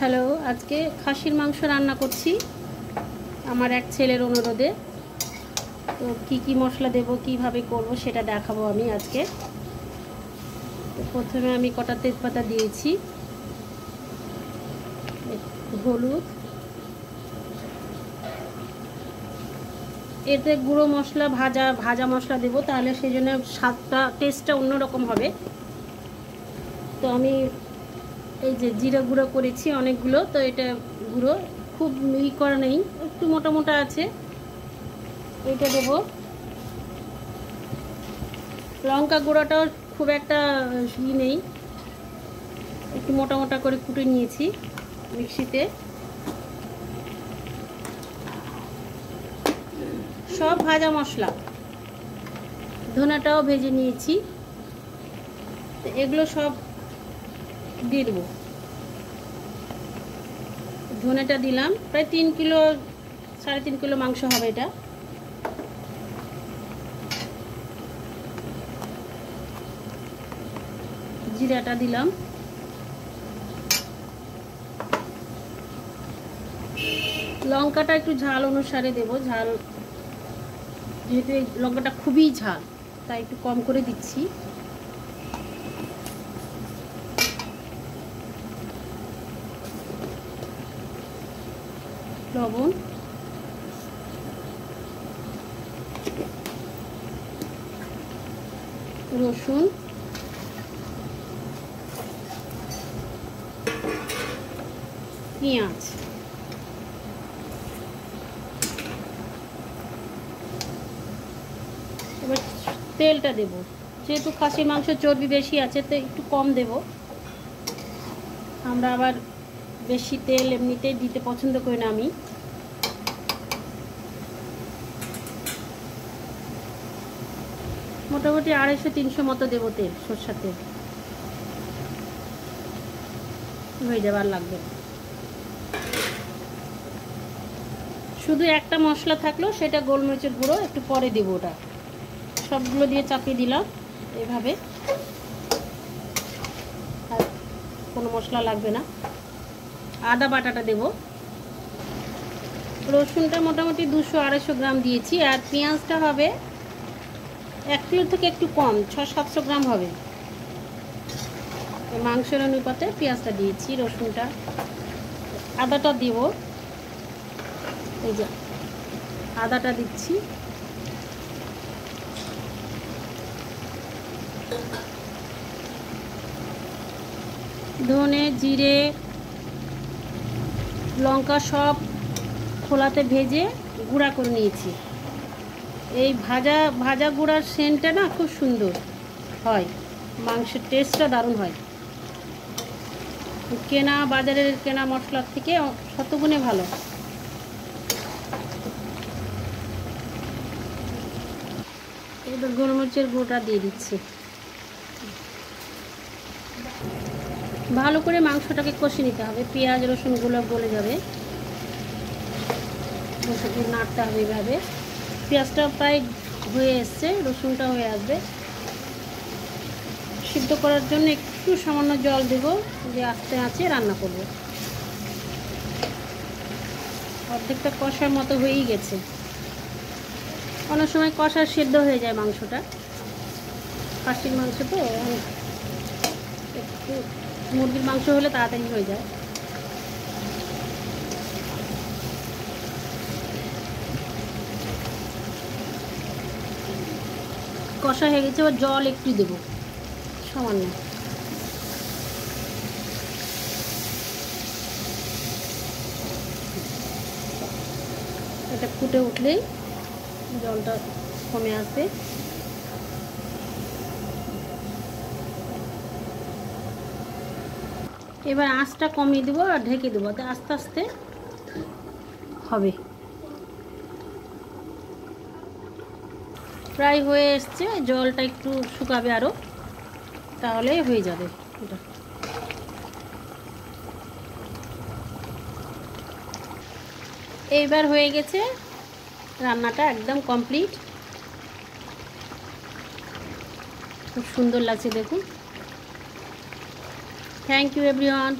Hello, আজকে খাসির মাংস রান্না করছি আমার এক ছেলের অনুরোধে। তো কি মশলা দেব, কিভাবে করব সেটা দেখাবো আমি আজকে। তো প্রথমে আমি কটা তেজপাতা দিয়েছি, হলুদ, এতে গুঁড়ো মশলা ভাজা মশলা দেব, তাহলে সেই জন্য স্বাদটা টেস্টটা অন্যরকম হবে। তো আমি এই যে জিরা গুঁড়ো করেছি অনেকগুলো, তো এটা গুঁড়ো খুব মিহি করা নেই, একটু মোটা মোটা আছে, এটা দেব। লঙ্কা গুঁড়োটাও খুব একটা নেই, একটু মোটা মোটা করে কুটে নিয়েছি মিক্সিতে। সব ভাজা মশলা, ধনেটাও ভেজে নিয়েছি, তো এগুলো সব দিয়ে দেবো। ধনেটা দিলাম, প্রায় 3 কিলো 3.5 কিলো মাংস হবে এটা। জিরাটা দিলাম, লঙ্কাটা একটু ঝাল অনুসারে দেব, ঝাল যেহেতু এই লঙ্কাটা খুবই ঝাল তাই একটু কম করে দিচ্ছি। লবণ, রসুন, পেঁয়াজ, এবার তেলটা দেব। যেহেতু খাসি মাংস চর্বি বেশি আছে তো একটু কম দেব, আমরা আবার বেশি তেল এমনিতেই দিতে পছন্দ করি না। আমি মোটামুটি 250-300 মতো দেবো তেল, সরষের তেল হয়ে যাবার লাগবে। শুধু একটা মশলা থাকলো, সেটা গোলমরিচের গুঁড়ো একটু পরে দেবো, ওটা সবগুলো দিয়ে চাপিয়ে দিলাম এভাবে, আর কোনো মশলা লাগবে না। আদা বাটাটা দেব, রসুনটা মোটামুটি 200-250 গ্রাম দিয়েছি, আর পেঁয়াজটা হবে 1 কিলো থেকে একটু কম, 600-700 গ্রাম হবে। মাংসের অনুপাতে পেঁয়াজটা দিয়েছি, রসুনটা, আদাটা দেব, এই যে আদাটা দিচ্ছি, ধনে জিরে লঙ্কা সব খোলাতে ভেজে গুঁড়া করে নিয়েছি। এই ভাজা গুঁড়ার সেন্টটা না খুব সুন্দর হয়, মাংসের টেস্টটা দারুণ হয়, বাজারের কেনা মশলার থেকে শতগুণে ভালো। এবার গোলমরিচের গুঁড়োটা দিয়ে দিচ্ছি। ভালো করে মাংসটাকে কষে নিতে হবে, পেঁয়াজ রসুনগুলো গলে যাবে, নাড়তে হবে এইভাবে। পেঁয়াজটা প্রায় হয়ে এসছে, রসুনটা হয়ে আসবে। সিদ্ধ করার জন্য একটু সামান্য জল দেব, দিয়ে আস্তে আঁচে রান্না করব। অর্ধেকটা কষার মতো হয়েই গেছে, অনেক সময় কষা সিদ্ধ হয়ে যায় মাংসটা, খাসির মাংস তো, একটু মুরগির মাংস হলে তাড়াতাড়ি হয়ে যায়। কষা হয়ে গেছে, এবার জল একটু দেব সামান্য, এটা ফুটে উঠলেই জলটা কমে আসবে। এবার আঁচটা কমিয়ে দেবো আর ঢেকে দেবো, আস্তে আস্তে হবে। প্রায় হয়ে এসছে, জলটা একটু শুকাবে আরও, তাহলেই হয়ে যাবে এটা। এইবার হয়ে গেছে, রান্নাটা একদম কমপ্লিট, খুব সুন্দর লাগছে দেখুন। Thank you everyone.